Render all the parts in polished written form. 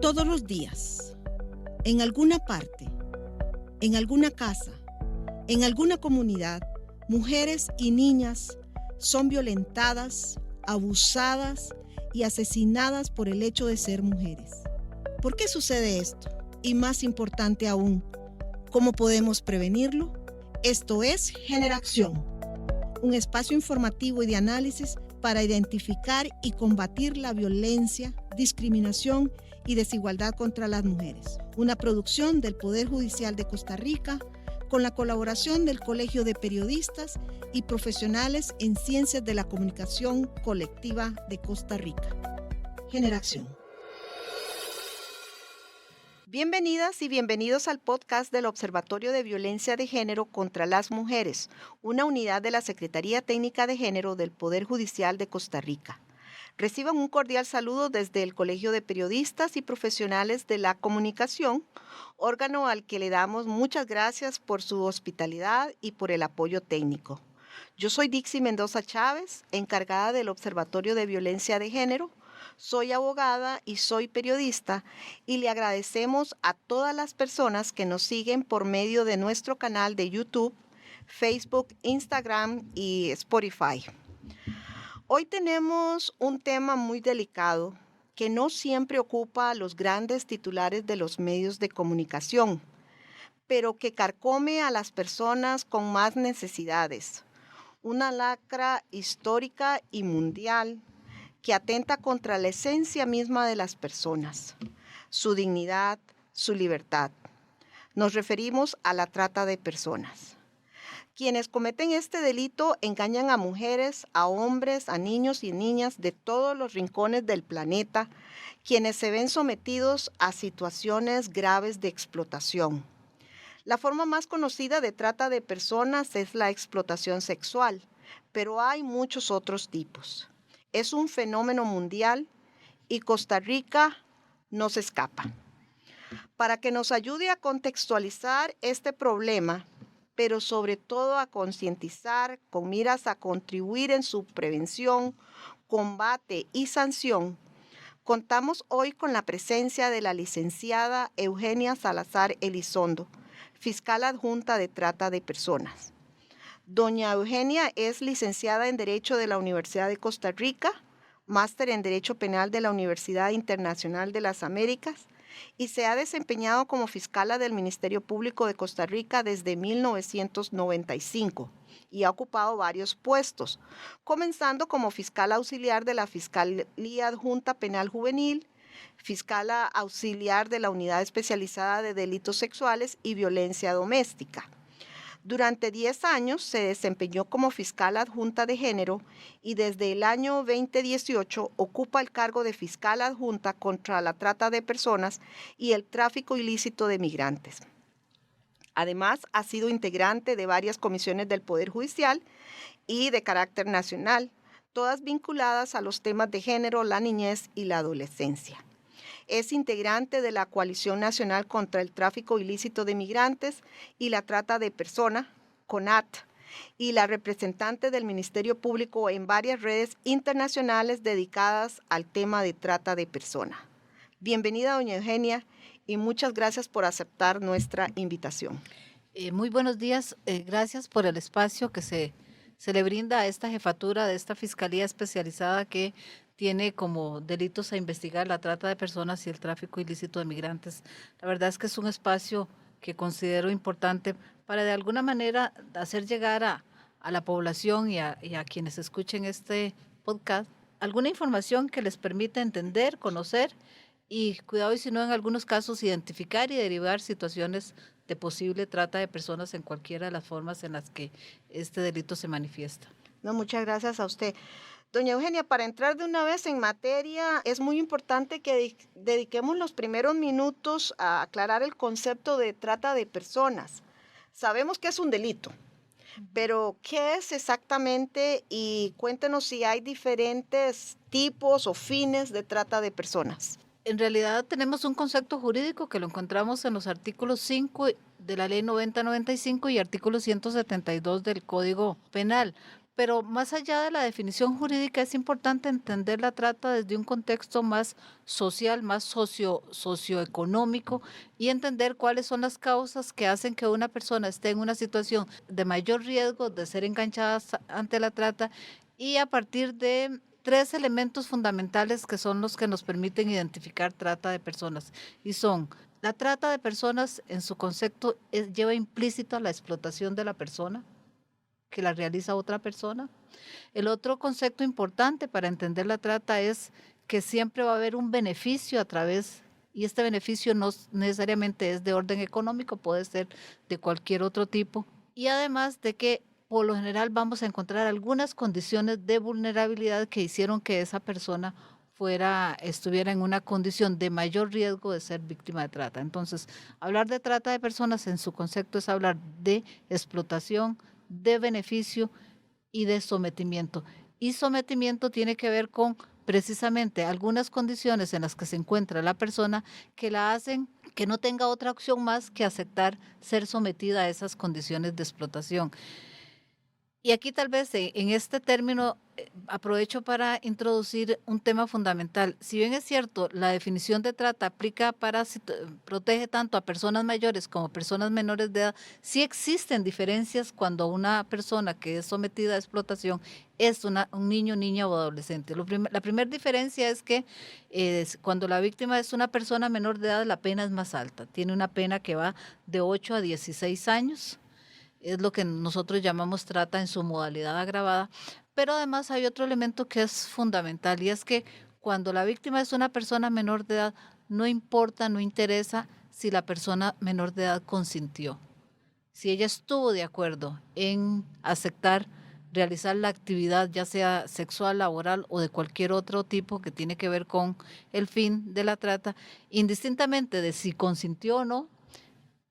Todos los días, en alguna parte, en alguna casa, en alguna comunidad, mujeres y niñas son violentadas, abusadas y asesinadas por el hecho de ser mujeres. ¿Por qué sucede esto? Y más importante aún, ¿cómo podemos prevenirlo? Esto es Generación, un espacio informativo y de análisis para identificar y combatir la violencia, discriminación y desigualdad contra las mujeres. Una producción del Poder Judicial de Costa Rica con la colaboración del Colegio de Periodistas y Profesionales en Ciencias de la Comunicación Colectiva de Costa Rica. Generación. Bienvenidas y bienvenidos al podcast del Observatorio de Violencia de Género contra las Mujeres, una unidad de la Secretaría Técnica de Género del Poder Judicial de Costa Rica. Reciban un cordial saludo desde el Colegio de Periodistas y Profesionales de la Comunicación, órgano al que le damos muchas gracias por su hospitalidad y por el apoyo técnico. Yo soy Dixie Mendoza Chávez, encargada del Observatorio de Violencia de Género. Soy abogada y soy periodista y le agradecemos a todas las personas que nos siguen por medio de nuestro canal de YouTube, Facebook, Instagram y Spotify. Hoy tenemos un tema muy delicado que no siempre ocupa a los grandes titulares de los medios de comunicación, pero que carcome a las personas con más necesidades. Una lacra histórica y mundial que atenta contra la esencia misma de las personas, su dignidad, su libertad. Nos referimos a la trata de personas. Quienes cometen este delito engañan a mujeres, a hombres, a niños y niñas de todos los rincones del planeta, quienes se ven sometidos a situaciones graves de explotación. La forma más conocida de trata de personas es la explotación sexual, pero hay muchos otros tipos. Es un fenómeno mundial y Costa Rica no se escapa. Para que nos ayude a contextualizar este problema, pero sobre todo a concientizar con miras a contribuir en su prevención, combate y sanción, contamos hoy con la presencia de la licenciada Eugenia Salazar Elizondo, fiscal adjunta de trata de personas. Doña Eugenia es licenciada en Derecho de la Universidad de Costa Rica, máster en Derecho Penal de la Universidad Internacional de las Américas y se ha desempeñado como fiscala del Ministerio Público de Costa Rica desde 1995 y ha ocupado varios puestos, comenzando como fiscal auxiliar de la Fiscalía Adjunta Penal Juvenil, fiscala auxiliar de la Unidad Especializada de Delitos Sexuales y Violencia Doméstica. Durante 10 años se desempeñó como fiscal adjunta de género y desde el año 2018 ocupa el cargo de fiscal adjunta contra la trata de personas y el tráfico ilícito de migrantes. Además, ha sido integrante de varias comisiones del Poder Judicial y de carácter nacional, todas vinculadas a los temas de género, la niñez y la adolescencia. Es integrante de la Coalición Nacional contra el Tráfico Ilícito de Migrantes y la Trata de Personas, CONAT, y la representante del Ministerio Público en varias redes internacionales dedicadas al tema de trata de personas. Bienvenida, doña Eugenia, y muchas gracias por aceptar nuestra invitación. Muy buenos días, gracias por el espacio que se le brinda a esta jefatura de esta Fiscalía Especializada que tiene como delitos a investigar la trata de personas y el tráfico ilícito de migrantes. La verdad es que es un espacio que considero importante para de alguna manera hacer llegar a la población y a quienes escuchen este podcast alguna información que les permita entender, conocer y, cuidado y si no, en algunos casos identificar y derivar situaciones de posible trata de personas en cualquiera de las formas en las que este delito se manifiesta. No, muchas gracias a usted. Doña Eugenia, para entrar de una vez en materia, es muy importante que dediquemos los primeros minutos a aclarar el concepto de trata de personas. Sabemos que es un delito, pero ¿qué es exactamente? Y cuéntenos si hay diferentes tipos o fines de trata de personas. En realidad tenemos un concepto jurídico que lo encontramos en los artículos 5 de la Ley 9095 y artículo 172 del Código Penal, Pero más allá de la definición jurídica, es importante entender la trata desde un contexto más social, más socioeconómico, y entender cuáles son las causas que hacen que una persona esté en una situación de mayor riesgo de ser enganchada ante la trata, y a partir de tres elementos fundamentales que son los que nos permiten identificar trata de personas. Y son: la trata de personas, en su concepto, lleva implícita la explotación de la persona que la realiza otra persona. El otro concepto importante para entender la trata es que siempre va a haber un beneficio a través, y este beneficio no necesariamente es de orden económico, puede ser de cualquier otro tipo, y además de que por lo general vamos a encontrar algunas condiciones de vulnerabilidad que hicieron que esa persona estuviera en una condición de mayor riesgo de ser víctima de trata. Entonces, hablar de trata de personas en su concepto es hablar de explotación, de beneficio y de sometimiento. Y sometimiento tiene que ver con precisamente algunas condiciones en las que se encuentra la persona que la hacen que no tenga otra opción más que aceptar ser sometida a esas condiciones de explotación. Y aquí tal vez en este término aprovecho para introducir un tema fundamental. Si bien es cierto, la definición de trata aplica protege tanto a personas mayores como a personas menores de edad, sí existen diferencias cuando una persona que es sometida a explotación es un niño, niña o adolescente. La primera diferencia es que cuando la víctima es una persona menor de edad, la pena es más alta. Tiene una pena que va de 8 a 16 años. Es lo que nosotros llamamos trata en su modalidad agravada, pero además hay otro elemento que es fundamental, y es que cuando la víctima es una persona menor de edad, no importa, no interesa si la persona menor de edad consintió. Si ella estuvo de acuerdo en aceptar realizar la actividad, ya sea sexual, laboral o de cualquier otro tipo que tiene que ver con el fin de la trata, indistintamente de si consintió o no,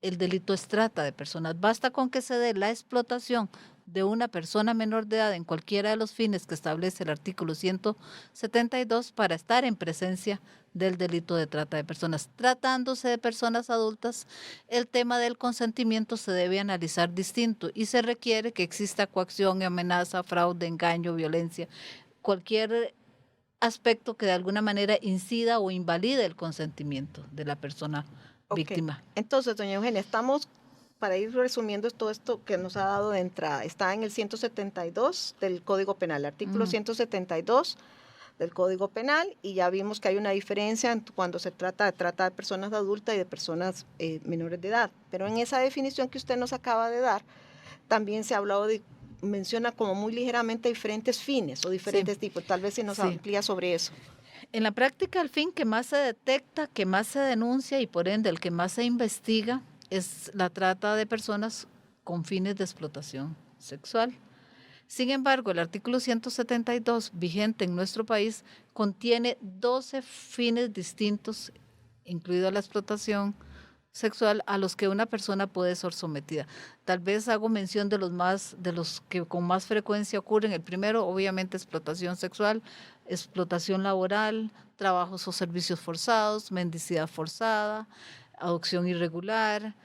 el delito es trata de personas. Basta con que se dé la explotación de una persona menor de edad en cualquiera de los fines que establece el artículo 172 para estar en presencia del delito de trata de personas. Tratándose de personas adultas, el tema del consentimiento se debe analizar distinto y se requiere que exista coacción, amenaza, fraude, engaño, violencia, cualquier aspecto que de alguna manera incida o invalide el consentimiento de la persona víctima. Entonces, doña Eugenia, estamos, para ir resumiendo todo esto que nos ha dado de entrada, está en el 172 del Código Penal, el artículo 172 del Código Penal, y ya vimos que hay una diferencia cuando se trata de personas adultas y de personas menores de edad. Pero en esa definición que usted nos acaba de dar, también se ha hablado menciona como muy ligeramente diferentes fines o diferentes tipos. Tal vez si nos amplía sobre eso. En la práctica, el fin que más se detecta, que más se denuncia y por ende el que más se investiga es la trata de personas con fines de explotación sexual. Sin embargo, el artículo 172 vigente en nuestro país contiene 12 fines distintos, incluida la explotación sexual, a los que una persona puede ser sometida. Tal vez hago mención de los que con más frecuencia ocurren. El primero, obviamente, explotación sexual, explotación laboral, trabajos o servicios forzados, mendicidad forzada, adopción irregular,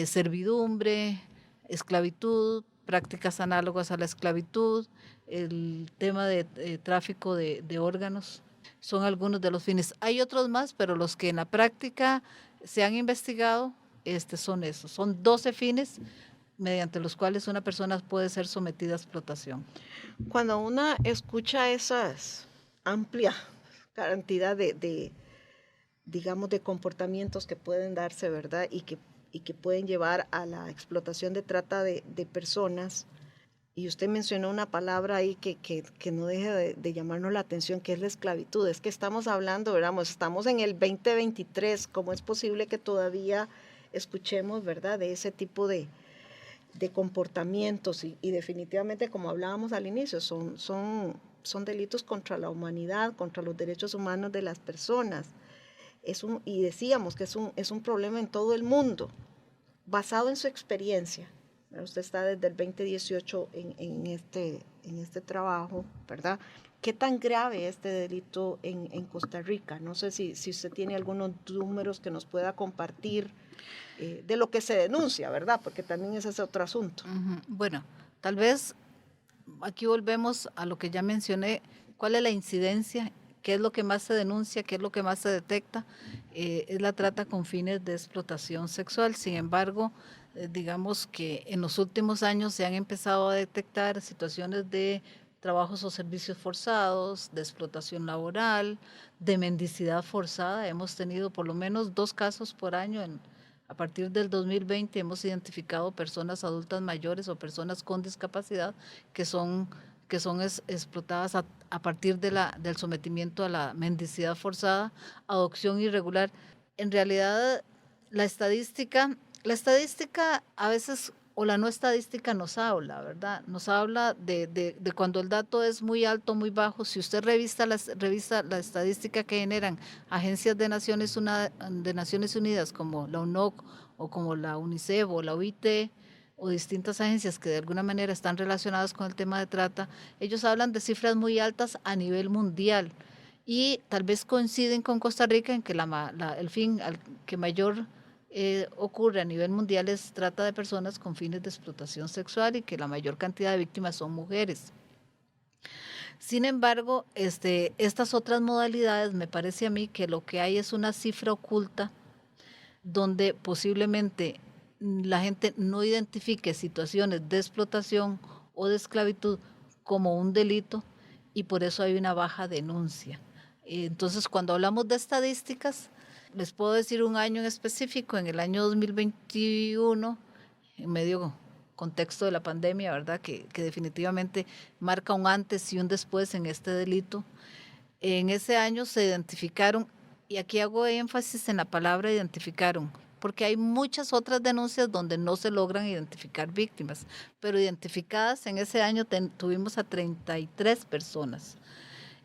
servidumbre, esclavitud, prácticas análogas a la esclavitud, el tema de tráfico de órganos, son algunos de los fines. Hay otros más, pero los que en la práctica se han investigado son esos. Son 12 fines mediante los cuales una persona puede ser sometida a explotación. Cuando una escucha esas amplia cantidad digamos, de comportamientos que pueden darse, ¿verdad? Y que pueden llevar a la explotación de trata de personas. Y usted mencionó una palabra ahí que no deja de llamarnos la atención, que es la esclavitud. Es que estamos hablando, ¿verdad? Estamos en el 2023. ¿Cómo es posible que todavía escuchemos, ¿verdad?, de ese tipo de comportamientos? Y definitivamente, como hablábamos al inicio, son delitos contra la humanidad, contra los derechos humanos de las personas. Y decíamos que es un problema en todo el mundo. Basado en su experiencia, usted está desde el 2018 en este trabajo, ¿verdad? ¿Qué tan grave es este delito en Costa Rica? No sé si usted tiene algunos números que nos pueda compartir de lo que se denuncia, ¿verdad? Porque también ese es otro asunto. Bueno, tal vez aquí volvemos a lo que ya mencioné, cuál es la incidencia, qué es lo que más se denuncia, qué es lo que más se detecta, es la trata con fines de explotación sexual. Sin embargo, digamos que en los últimos años se han empezado a detectar situaciones de trabajos o servicios forzados, de explotación laboral, de mendicidad forzada. Hemos tenido por lo menos 2 casos por año. A partir del 2020 hemos identificado personas adultas mayores o personas con discapacidad que son explotadas a partir del sometimiento a la mendicidad forzada, adopción irregular. En realidad, la estadística a veces, o la no estadística nos habla, ¿verdad? Nos habla de cuando el dato es muy alto, muy bajo. Si usted revisa la estadística que generan agencias de Naciones Unidas como la UNOC o como la UNICEF o la OIT, o distintas agencias que de alguna manera están relacionadas con el tema de trata, ellos hablan de cifras muy altas a nivel mundial y tal vez coinciden con Costa Rica en que el fin al que mayor ocurre a nivel mundial es trata de personas con fines de explotación sexual y que la mayor cantidad de víctimas son mujeres. Sin embargo, estas otras modalidades, me parece a mí que lo que hay es una cifra oculta donde posiblemente la gente no identifique situaciones de explotación o de esclavitud como un delito y por eso hay una baja denuncia. Entonces, cuando hablamos de estadísticas, les puedo decir un año en específico, en el año 2021, en medio contexto de la pandemia, ¿verdad? Que definitivamente marca un antes y un después en este delito. En ese año se identificaron, y aquí hago énfasis en la palabra identificaron, porque hay muchas otras denuncias donde no se logran identificar víctimas, pero identificadas en ese año tuvimos a 33 personas.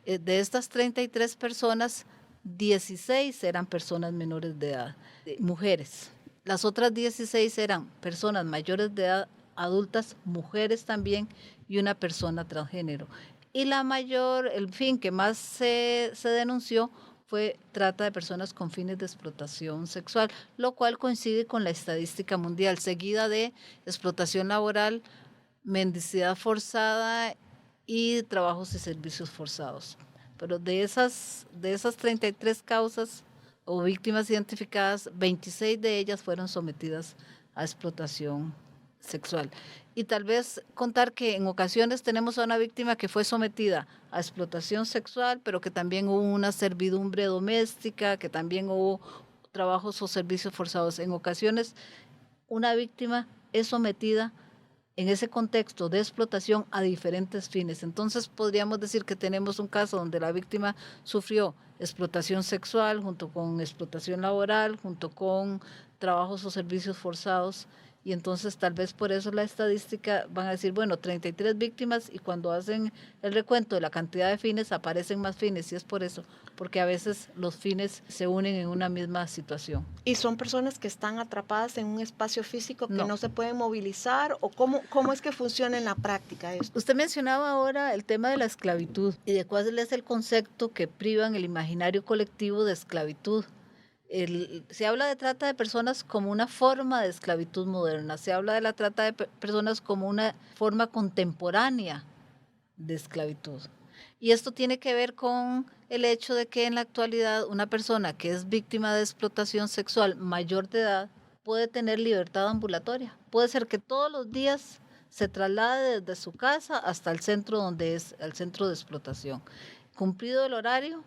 De estas 33 personas, 16 eran personas menores de edad, mujeres. Las otras 16 eran personas mayores de edad, adultas, mujeres también, y una persona transgénero. Y la mayor, el fin que más se denunció fue trata de personas con fines de explotación sexual, lo cual coincide con la estadística mundial, seguida de explotación laboral, mendicidad forzada y trabajos y servicios forzados. Pero de esas 33 causas o víctimas identificadas, 26 de ellas fueron sometidas a explotación sexual. Y tal vez contar que en ocasiones tenemos a una víctima que fue sometida a explotación sexual, pero que también hubo una servidumbre doméstica, que también hubo trabajos o servicios forzados. En ocasiones una víctima es sometida en ese contexto de explotación a diferentes fines. Entonces podríamos decir que tenemos un caso donde la víctima sufrió explotación sexual junto con explotación laboral, junto con trabajos o servicios forzados, y entonces tal vez por eso la estadística van a decir, bueno, 33 víctimas, y cuando hacen el recuento de la cantidad de fines aparecen más fines, y es por eso, porque a veces los fines se unen en una misma situación. ¿Y son personas que están atrapadas en un espacio físico que no se pueden movilizar? ¿O cómo es que funciona en la práctica esto? Usted mencionaba ahora el tema de la esclavitud y de cuál es el concepto que priva en el imaginario colectivo de esclavitud. Se habla de trata de personas como una forma de esclavitud moderna, se habla de la trata de personas como una forma contemporánea de esclavitud. Y esto tiene que ver con el hecho de que en la actualidad una persona que es víctima de explotación sexual mayor de edad puede tener libertad ambulatoria. Puede ser que todos los días se traslade desde su casa hasta el centro donde es el centro de explotación. Cumplido el horario,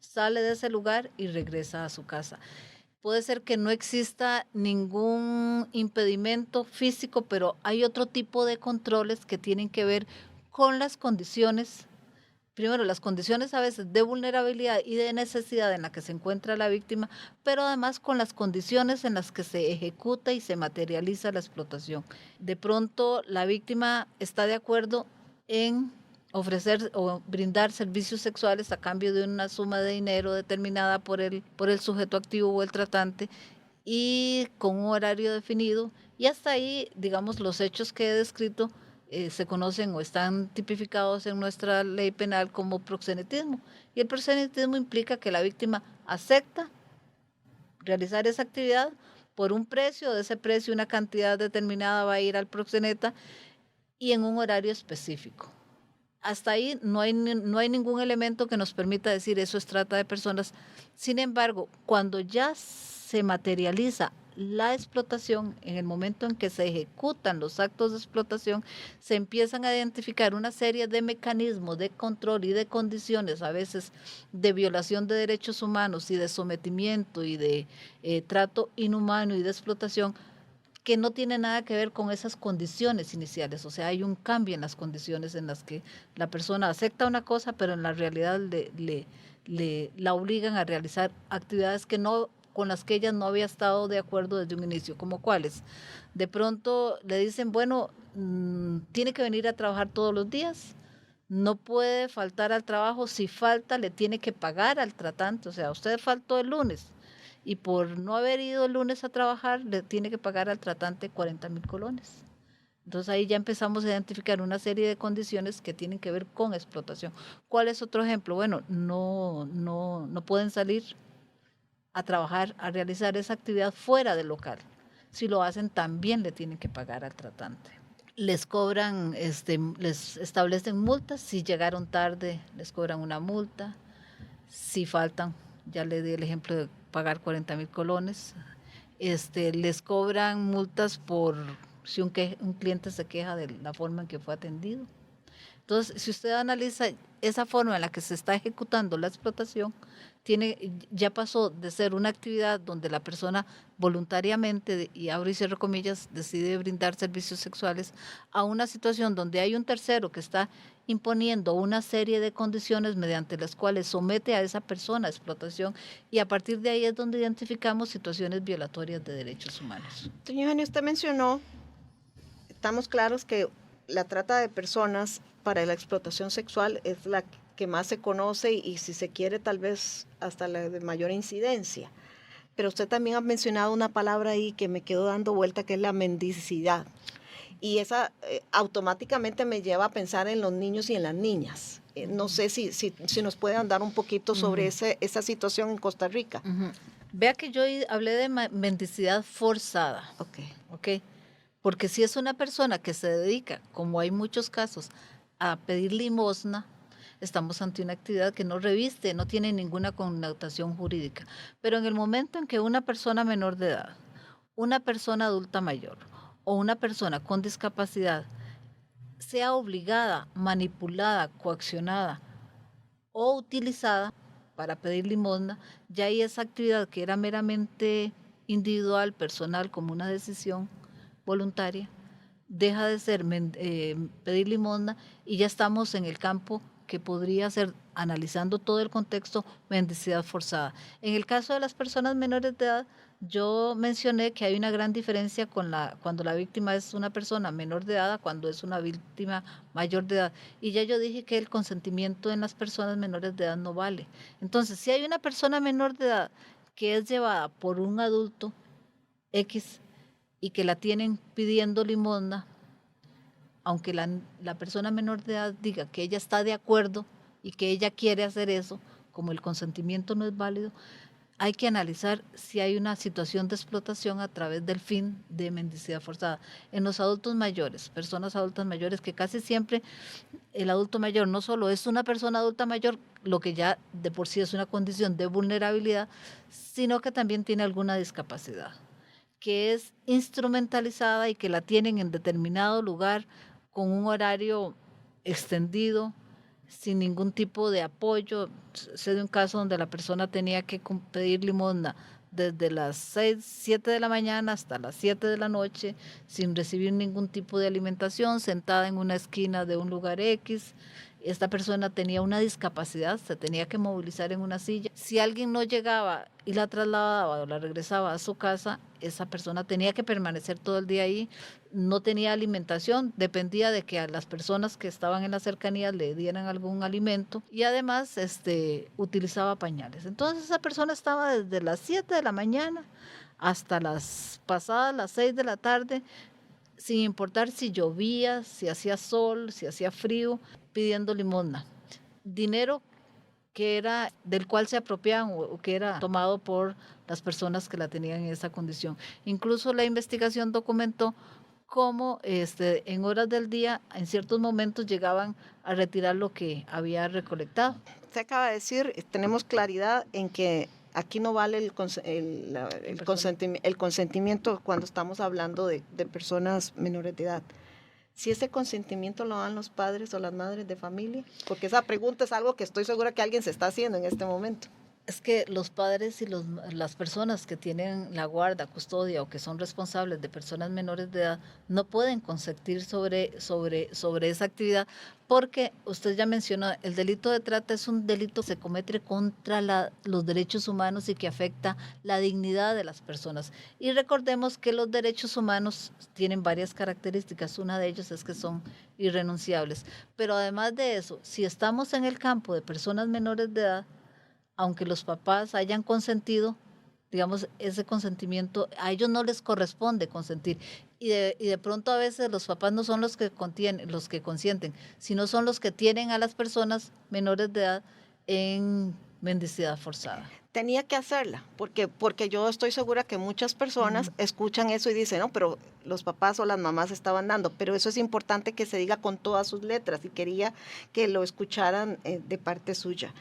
sale de ese lugar y regresa a su casa. Puede ser que no exista ningún impedimento físico, pero hay otro tipo de controles que tienen que ver con las condiciones, primero las condiciones a veces de vulnerabilidad y de necesidad en la que se encuentra la víctima, pero además con las condiciones en las que se ejecuta y se materializa la explotación. De pronto la víctima está de acuerdo en ofrecer o brindar servicios sexuales a cambio de una suma de dinero determinada por el sujeto activo o el tratante y con un horario definido, y hasta ahí, digamos, los hechos que he descrito se conocen o están tipificados en nuestra ley penal como proxenetismo. Y el proxenetismo implica que la víctima acepta realizar esa actividad por un precio, de ese precio una cantidad determinada va a ir al proxeneta y en un horario específico. hasta ahí no hay ningún elemento que nos permita decir eso es trata de personas. Sin embargo, cuando ya se materializa la explotación, en el momento en que se ejecutan los actos de explotación, se empiezan a identificar una serie de mecanismos de control y de condiciones, a veces de violación de derechos humanos y de sometimiento y de trato inhumano y de explotación, que no tiene nada que ver con esas condiciones iniciales. O sea, hay un cambio en las condiciones en las que la persona acepta una cosa, pero en la realidad la obligan a realizar actividades que no, con las que ella no había estado de acuerdo desde un inicio. ¿Como cuáles? De pronto le dicen, bueno, tiene que venir a trabajar todos los días, no puede faltar al trabajo, si falta le tiene que pagar al tratante. O sea, usted faltó el lunes y por no haber ido el lunes a trabajar le tiene que pagar al tratante 40,000 colones. Entonces ahí ya empezamos a identificar una serie de condiciones que tienen que ver con explotación. ¿Cuál es otro ejemplo? Bueno, no pueden salir a trabajar, a realizar esa actividad fuera del local. Si lo hacen, también le tienen que pagar al tratante. Les cobran, les establecen multas. Si llegaron tarde, les cobran una multa. Si faltan, ya le di el ejemplo de pagar 40,000 colones. Les cobran multas por si un cliente se queja de la forma en que fue atendido. Entonces, si usted analiza esa forma en la que se está ejecutando la explotación, ya pasó de ser una actividad donde la persona voluntariamente, y abro y cierro comillas, decide brindar servicios sexuales, a una situación donde hay un tercero que está imponiendo una serie de condiciones mediante las cuales somete a esa persona a explotación, y a partir de ahí es donde identificamos situaciones violatorias de derechos humanos. Doña Eugenia, usted mencionó, estamos claros que la trata de personas para la explotación sexual es la que más se conoce y si se quiere tal vez hasta la de mayor incidencia. Pero usted también ha mencionado una palabra ahí que me quedó dando vuelta, que es la mendicidad. Y esa automáticamente me lleva a pensar en los niños y en las niñas. No sé si nos puede andar un poquito sobre esa situación en Costa Rica. Vea que yo hablé de mendicidad forzada. Ok. Porque si es una persona que se dedica, como hay muchos casos, a pedir limosna, estamos ante una actividad que no reviste, no tiene ninguna connotación jurídica. Pero en el momento en que una persona menor de edad, una persona adulta mayor o una persona con discapacidad sea obligada, manipulada, coaccionada o utilizada para pedir limosna, ya ahí esa actividad que era meramente individual, personal, como una decisión voluntaria, deja de ser pedir limosna y ya estamos en el campo que podría ser, analizando todo el contexto, mendicidad forzada. En el caso de las personas menores de edad, yo mencioné que hay una gran diferencia cuando la víctima es una persona menor de edad, cuando es una víctima mayor de edad. Y ya yo dije que el consentimiento en las personas menores de edad no vale. Entonces, si hay una persona menor de edad que es llevada por un adulto X y que la tienen pidiendo limosna, aunque la persona menor de edad diga que ella está de acuerdo y que ella quiere hacer eso, como el consentimiento no es válido, hay que analizar si hay una situación de explotación a través del fin de mendicidad forzada. En los adultos mayores, personas adultas mayores, que casi siempre el adulto mayor no solo es una persona adulta mayor, lo que ya de por sí es una condición de vulnerabilidad, sino que también tiene alguna discapacidad, que es instrumentalizada y que la tienen en determinado lugar con un horario extendido, sin ningún tipo de apoyo. Sé de un caso donde la persona tenía que pedir limosna desde las 6, 7 de la mañana hasta las 7 de la noche, sin recibir ningún tipo de alimentación, sentada en una esquina de un lugar X. Esta persona tenía una discapacidad, se tenía que movilizar en una silla. Si alguien no llegaba y la trasladaba o la regresaba a su casa, esa persona tenía que permanecer todo el día ahí, no tenía alimentación, dependía de que a las personas que estaban en la cercanía le dieran algún alimento y además utilizaba pañales. Entonces esa persona estaba desde las 7 de la mañana hasta pasadas las 6 de la tarde, sin importar si llovía, si hacía sol, si hacía frío, pidiendo limosna. Dinero que era del cual se apropiaban o que era tomado por las personas que la tenían en esa condición. Incluso la investigación documentó cómo en horas del día, en ciertos momentos llegaban a retirar lo que había recolectado. Usted acaba de decir, tenemos claridad en que aquí no vale el consentimiento cuando estamos hablando de personas menores de edad. Si ese consentimiento lo dan los padres o las madres de familia, porque esa pregunta es algo que estoy segura que alguien se está haciendo en este momento. Es que los padres y las personas que tienen la guarda, custodia o que son responsables de personas menores de edad no pueden consentir sobre esa actividad, porque usted ya mencionó, el delito de trata es un delito que se comete contra los derechos humanos y que afecta la dignidad de las personas. Y recordemos que los derechos humanos tienen varias características, una de ellas es que son irrenunciables. Pero además de eso, si estamos en el campo de personas menores de edad, aunque los papás hayan consentido, digamos, ese consentimiento, a ellos no les corresponde consentir. Y de pronto a veces los papás no son los que consienten, sino son los que tienen a las personas menores de edad en mendicidad forzada. Tenía que hacerla, porque yo estoy segura que muchas personas escuchan eso y dicen, no, pero los papás o las mamás estaban dando, pero eso es importante que se diga con todas sus letras y quería que lo escucharan de parte suya.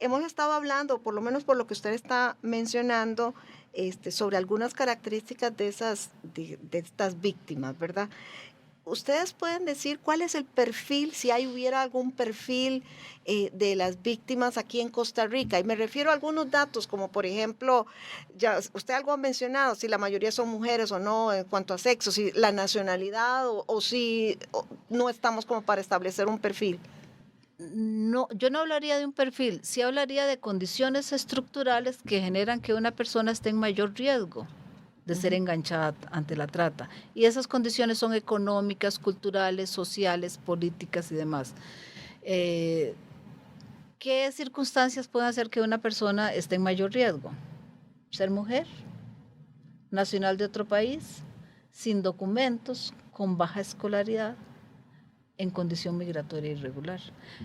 Hemos estado hablando, por lo menos por lo que usted está mencionando, sobre algunas características de estas víctimas, ¿verdad? ¿Ustedes pueden decir cuál es el perfil, si hubiera algún perfil de las víctimas aquí en Costa Rica? Y me refiero a algunos datos, como por ejemplo, ya usted algo ha mencionado, si la mayoría son mujeres o no en cuanto a sexo, si la nacionalidad o si no estamos como para establecer un perfil. No, yo no hablaría de un perfil, sí hablaría de condiciones estructurales que generan que una persona esté en mayor riesgo de ser enganchada ante la trata. Y esas condiciones son económicas, culturales, sociales, políticas y demás. ¿Qué circunstancias pueden hacer que una persona esté en mayor riesgo? Ser mujer, nacional de otro país, sin documentos, con baja escolaridad, en condición migratoria irregular.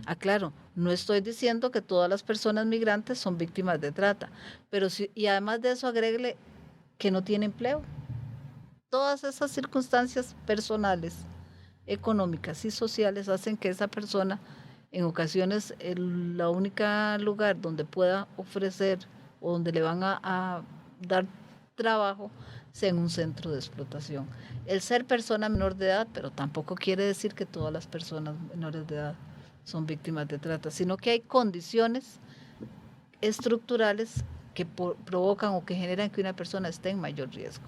Aclaro, no estoy diciendo que todas las personas migrantes son víctimas de trata, pero sí, y además de eso agréguele que no tiene empleo. Todas esas circunstancias personales, económicas y sociales hacen que esa persona, en ocasiones, la única lugar donde pueda ofrecer o donde le van a dar trabajo sea en un centro de explotación. El ser persona menor de edad, pero tampoco quiere decir que todas las personas menores de edad son víctimas de trata, sino que hay condiciones estructurales que provocan o que generan que una persona esté en mayor riesgo.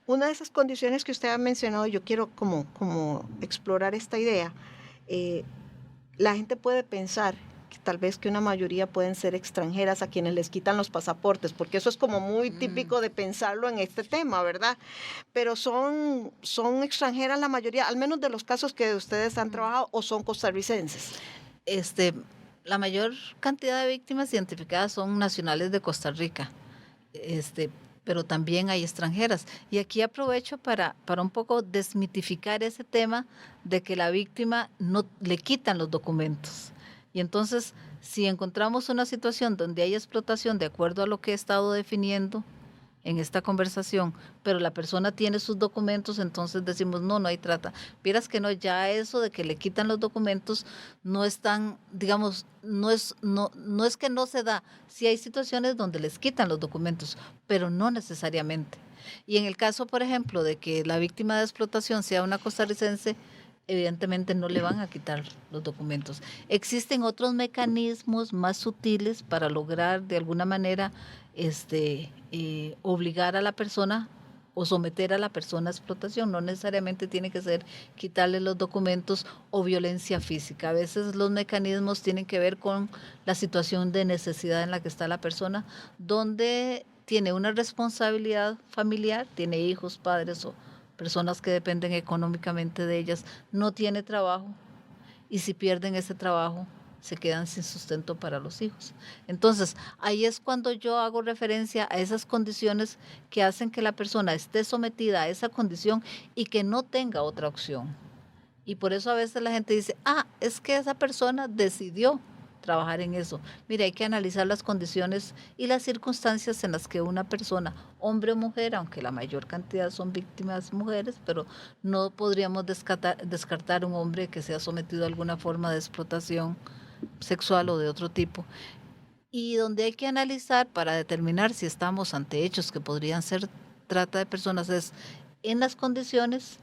Una de esas condiciones que usted ha mencionado, yo quiero como explorar esta idea. La gente puede pensar que tal vez que una mayoría pueden ser extranjeras a quienes les quitan los pasaportes, porque eso es como muy típico de pensarlo en este tema, ¿verdad? Pero son extranjeras la mayoría, al menos de los casos que ustedes han trabajado, o son costarricenses. La mayor cantidad de víctimas identificadas son nacionales de Costa Rica, pero también hay extranjeras. Y aquí aprovecho para un poco desmitificar ese tema de que la víctima no le quitan los documentos. Y entonces, si encontramos una situación donde hay explotación de acuerdo a lo que he estado definiendo en esta conversación, pero la persona tiene sus documentos, entonces decimos, no hay trata. Vieras que no, ya eso de que le quitan los documentos no es tan, digamos, no es que no se da, sí hay situaciones donde les quitan los documentos, pero no necesariamente. Y en el caso, por ejemplo, de que la víctima de explotación sea una costarricense, evidentemente no le van a quitar los documentos. Existen otros mecanismos más sutiles para lograr de alguna manera obligar a la persona o someter a la persona a explotación. No necesariamente tiene que ser quitarle los documentos o violencia física. A veces los mecanismos tienen que ver con la situación de necesidad en la que está la persona, donde tiene una responsabilidad familiar, tiene hijos, padres o personas que dependen económicamente de ellas, no tiene trabajo y si pierden ese trabajo se quedan sin sustento para los hijos. Entonces, ahí es cuando yo hago referencia a esas condiciones que hacen que la persona esté sometida a esa condición y que no tenga otra opción. Y por eso a veces la gente dice, es que esa persona decidió trabajar en eso. Mire, hay que analizar las condiciones y las circunstancias en las que una persona, hombre o mujer, aunque la mayor cantidad son víctimas mujeres, pero no podríamos descartar un hombre que sea sometido a alguna forma de explotación sexual o de otro tipo, y donde hay que analizar para determinar si estamos ante hechos que podrían ser trata de personas es en las condiciones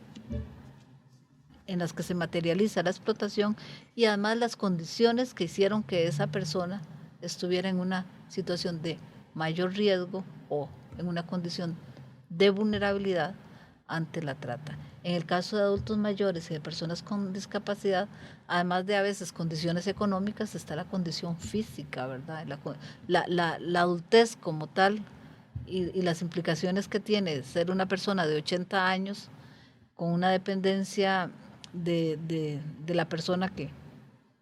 en las que se materializa la explotación y además las condiciones que hicieron que esa persona estuviera en una situación de mayor riesgo o en una condición de vulnerabilidad ante la trata. En el caso de adultos mayores y de personas con discapacidad, además de a veces condiciones económicas, está la condición física, ¿verdad? La adultez como tal y las implicaciones que tiene ser una persona de 80 años con una dependencia de la persona que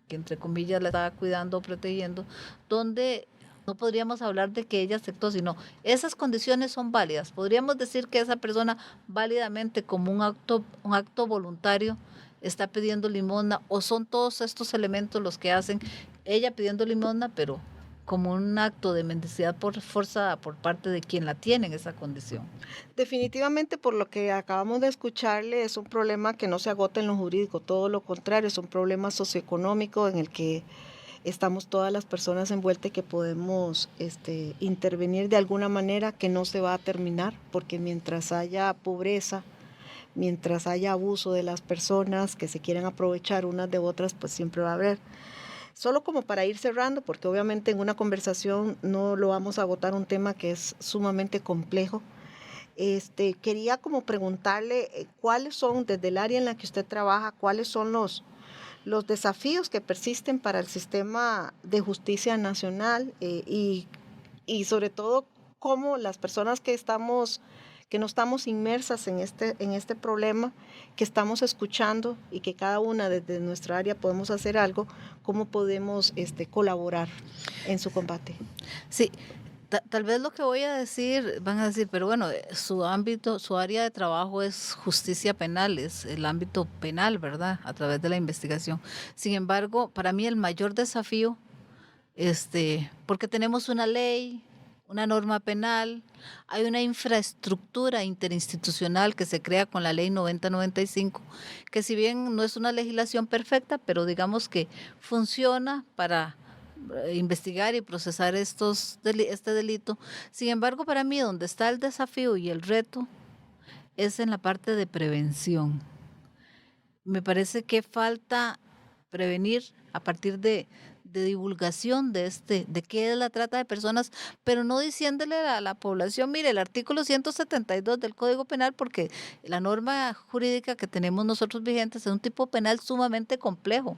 entre comillas la estaba cuidando o protegiendo, donde no podríamos hablar de que ella aceptó, sino esas condiciones son válidas. Podríamos decir que esa persona válidamente como un acto voluntario está pidiendo limosna, o son todos estos elementos los que hacen ella pidiendo limosna, pero como un acto de mendicidad forzada por parte de quien la tiene en esa condición. Definitivamente, por lo que acabamos de escucharle, es un problema que no se agota en lo jurídico, todo lo contrario, es un problema socioeconómico en el que estamos todas las personas envueltas y que podemos intervenir de alguna manera que no se va a terminar, porque mientras haya pobreza, mientras haya abuso de las personas que se quieren aprovechar unas de otras, pues siempre va a haber. Solo como para ir cerrando, porque obviamente en una conversación no lo vamos a agotar, un tema que es sumamente complejo. Quería como preguntarle cuáles son, desde el área en la que usted trabaja, cuáles son los desafíos que persisten para el sistema de justicia nacional, y sobre todo cómo las personas que no estamos inmersas en este problema, que estamos escuchando y que cada una desde nuestra área podemos hacer algo, cómo podemos colaborar en su combate. Sí, tal vez lo que voy a decir, van a decir, pero bueno, su ámbito, su área de trabajo es justicia penal, es el ámbito penal, ¿verdad? A través de la investigación. Sin embargo, para mí el mayor desafío, porque tenemos una ley, una norma penal, hay una infraestructura interinstitucional que se crea con la ley 9095, que si bien no es una legislación perfecta, pero digamos que funciona para investigar y procesar este delito. Sin embargo, para mí donde está el desafío y el reto es en la parte de prevención. Me parece que falta prevenir a partir de divulgación de qué es la trata de personas, pero no diciéndole a la población, mire, el artículo 172 del Código Penal, porque la norma jurídica que tenemos nosotros vigentes es un tipo penal sumamente complejo,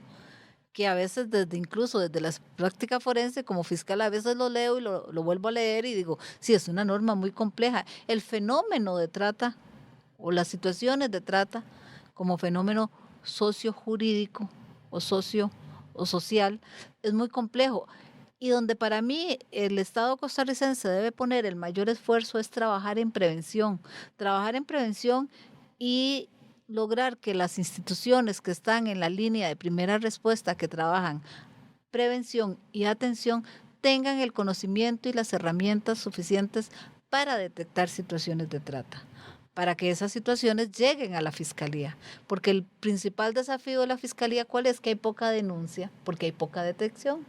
que a veces incluso desde la práctica forense como fiscal a veces lo leo y lo vuelvo a leer y digo, sí, es una norma muy compleja. El fenómeno de trata o las situaciones de trata como fenómeno sociojurídico o o social es muy complejo. Y donde para mí el Estado costarricense debe poner el mayor esfuerzo es trabajar en prevención y lograr que las instituciones que están en la línea de primera respuesta, que trabajan prevención y atención, tengan el conocimiento y las herramientas suficientes para detectar situaciones de trata, para que esas situaciones lleguen a la fiscalía, porque el principal desafío de la fiscalía, ¿cuál es? Que hay poca denuncia, porque hay poca detección.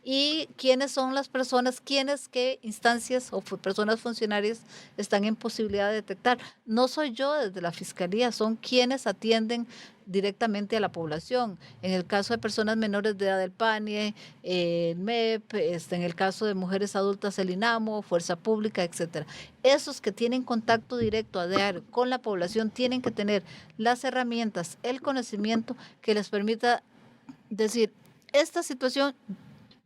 Y quiénes son las personas, qué instancias o personas funcionarias están en posibilidad de detectar. No soy yo desde la fiscalía, son quienes atienden directamente a la población. En el caso de personas menores de edad, del PANIE, el MEP, en el caso de mujeres adultas, el INAMO, Fuerza Pública, etcétera. Esos que tienen contacto directo a diario con la población tienen que tener las herramientas, el conocimiento que les permita decir, esta situación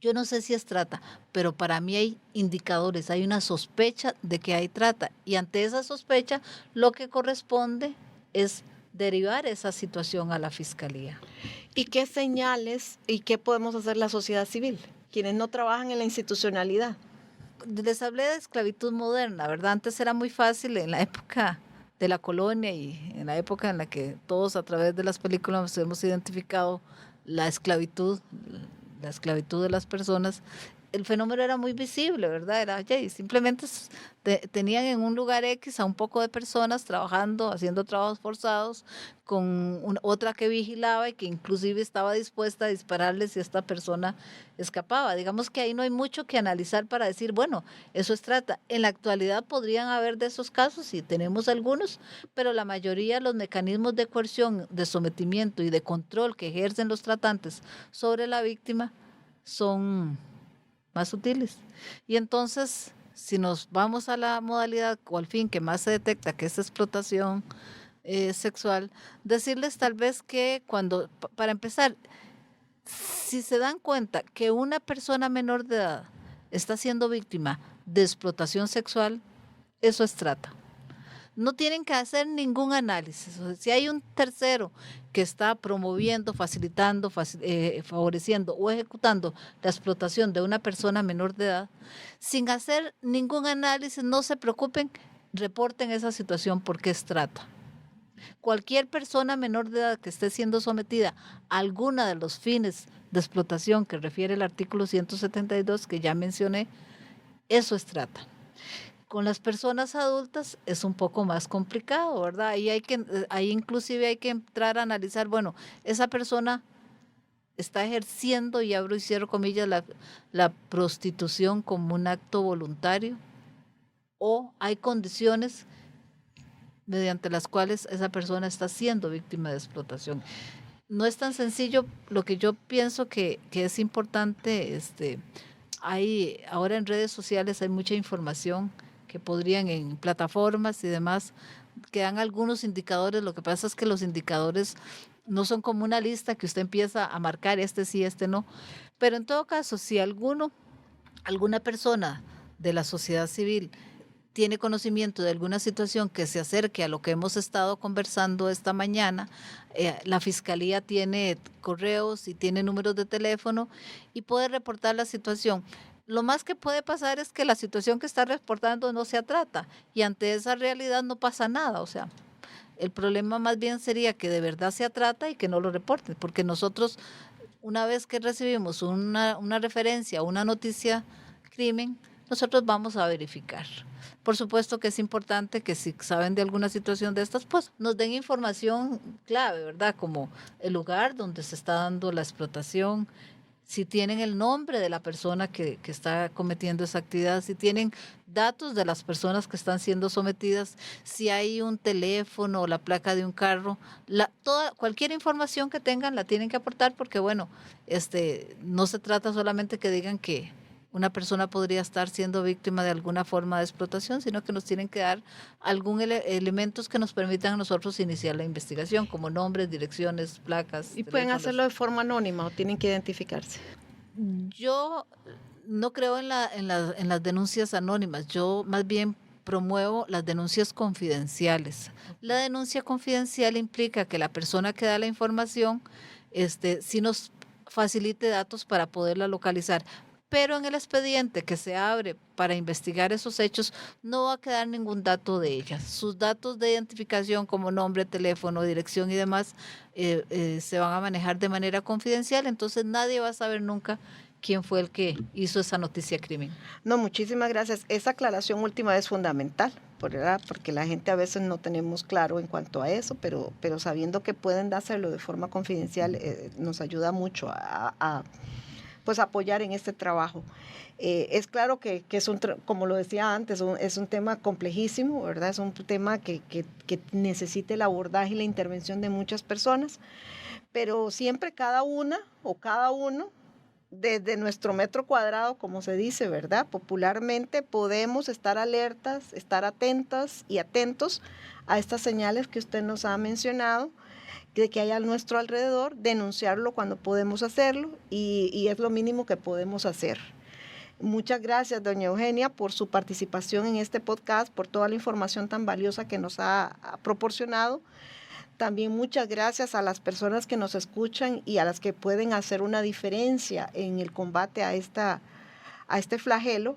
yo no sé si es trata, pero para mí hay indicadores, hay una sospecha de que hay trata, y ante esa sospecha lo que corresponde es derivar esa situación a la fiscalía. ¿Y qué señales y qué podemos hacer la sociedad civil, quienes no trabajan en la institucionalidad? Les hablé de esclavitud moderna, ¿verdad? Antes era muy fácil en la época de la colonia y en la época en la que todos a través de las películas hemos identificado la esclavitud, la esclavitud de las personas, el fenómeno era muy visible, ¿verdad? Era, oye, simplemente tenían en un lugar X a un poco de personas trabajando, haciendo trabajos forzados, con otra que vigilaba y que inclusive estaba dispuesta a dispararle si esta persona escapaba. Digamos que ahí no hay mucho que analizar para decir, bueno, eso es trata. En la actualidad podrían haber de esos casos, y tenemos algunos, pero la mayoría, los mecanismos de coerción, de sometimiento y de control que ejercen los tratantes sobre la víctima son más sutiles. Y entonces, si nos vamos a la modalidad o al fin que más se detecta, que es explotación sexual, decirles tal vez que cuando, para empezar, si se dan cuenta que una persona menor de edad está siendo víctima de explotación sexual, eso es trata. No tienen que hacer ningún análisis. O sea, si hay un tercero que está promoviendo, facilitando, favoreciendo o ejecutando la explotación de una persona menor de edad, sin hacer ningún análisis, no se preocupen, reporten esa situación porque es trata. Cualquier persona menor de edad que esté siendo sometida a alguna de los fines de explotación que refiere el artículo 172 que ya mencioné, eso es trata. Con las personas adultas es un poco más complicado, ¿verdad? Ahí inclusive hay que entrar a analizar, bueno, esa persona está ejerciendo, y abro y cierro comillas, la prostitución como un acto voluntario, o hay condiciones mediante las cuales esa persona está siendo víctima de explotación. No es tan sencillo. Lo que yo pienso que es importante, ahora en redes sociales hay mucha información que podrían, en plataformas y demás, que dan algunos indicadores. Lo que pasa es que los indicadores no son como una lista que usted empieza a marcar, este sí, este no. Pero en todo caso, si alguna persona de la sociedad civil tiene conocimiento de alguna situación que se acerque a lo que hemos estado conversando esta mañana, la Fiscalía tiene correos y tiene números de teléfono y puede reportar la situación. Lo más que puede pasar es que la situación que está reportando no se trata, y ante esa realidad no pasa nada. O sea, el problema más bien sería que de verdad se trata y que no lo reporten, porque nosotros, una vez que recibimos una referencia, una noticia crimen, nosotros vamos a verificar. Por supuesto que es importante que si saben de alguna situación de estas, pues nos den información clave, ¿verdad? Como el lugar donde se está dando la explotación, si tienen el nombre de la persona que está cometiendo esa actividad, si tienen datos de las personas que están siendo sometidas, si hay un teléfono o la placa de un carro, cualquier información que tengan la tienen que aportar, porque bueno, no se trata solamente que digan que una persona podría estar siendo víctima de alguna forma de explotación, sino que nos tienen que dar elementos que nos permitan a nosotros iniciar la investigación, como nombres, direcciones, placas, ¿Y pueden teléfonos. hacerlo de forma anónima o tienen que identificarse? Yo no creo en las denuncias anónimas. Yo más bien promuevo las denuncias confidenciales. La denuncia confidencial implica que la persona que da la información sí nos facilite datos para poderla localizar. Pero en el expediente que se abre para investigar esos hechos no va a quedar ningún dato de ella. Sus datos de identificación, como nombre, teléfono, dirección y demás, se van a manejar de manera confidencial, entonces nadie va a saber nunca quién fue el que hizo esa noticia crimen. No, muchísimas gracias. Esa aclaración última es fundamental, ¿verdad? Porque la gente a veces no tenemos claro en cuanto a eso, pero sabiendo que pueden hacerlo de forma confidencial, nos ayuda mucho a pues apoyar en este trabajo. Es claro que es como lo decía antes, es un tema complejísimo, ¿verdad? Es un tema que necesita el abordaje y la intervención de muchas personas, pero siempre cada una o cada uno, desde nuestro metro cuadrado, como se dice, ¿verdad? Popularmente podemos estar alertas, estar atentas y atentos a estas señales que usted nos ha mencionado, de que hay a nuestro alrededor, denunciarlo cuando podemos hacerlo, y es lo mínimo que podemos hacer. Muchas gracias, doña Eugenia, por su participación en este podcast, por toda la información tan valiosa que nos ha proporcionado. También muchas gracias a las personas que nos escuchan y a las que pueden hacer una diferencia en el combate a este flagelo.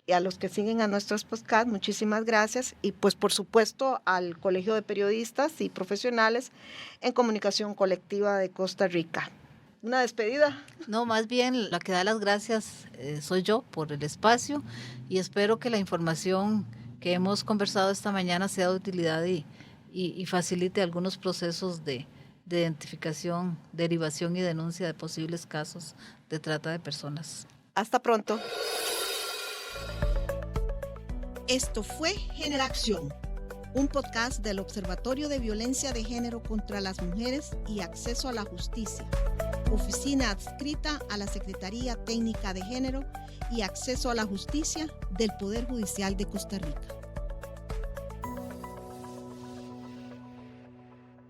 Y a los que siguen a nuestros podcasts, muchísimas gracias. Y pues por supuesto al Colegio de Periodistas y Profesionales en Comunicación Colectiva de Costa Rica. ¿Una despedida? No, más bien la que da las gracias soy yo por el espacio y espero que la información que hemos conversado esta mañana sea de utilidad y facilite algunos procesos de identificación, derivación y denuncia de posibles casos de trata de personas. Hasta pronto. Esto fue Generación, un podcast del Observatorio de Violencia de Género contra las Mujeres y Acceso a la Justicia, oficina adscrita a la Secretaría Técnica de Género y Acceso a la Justicia del Poder Judicial de Costa Rica.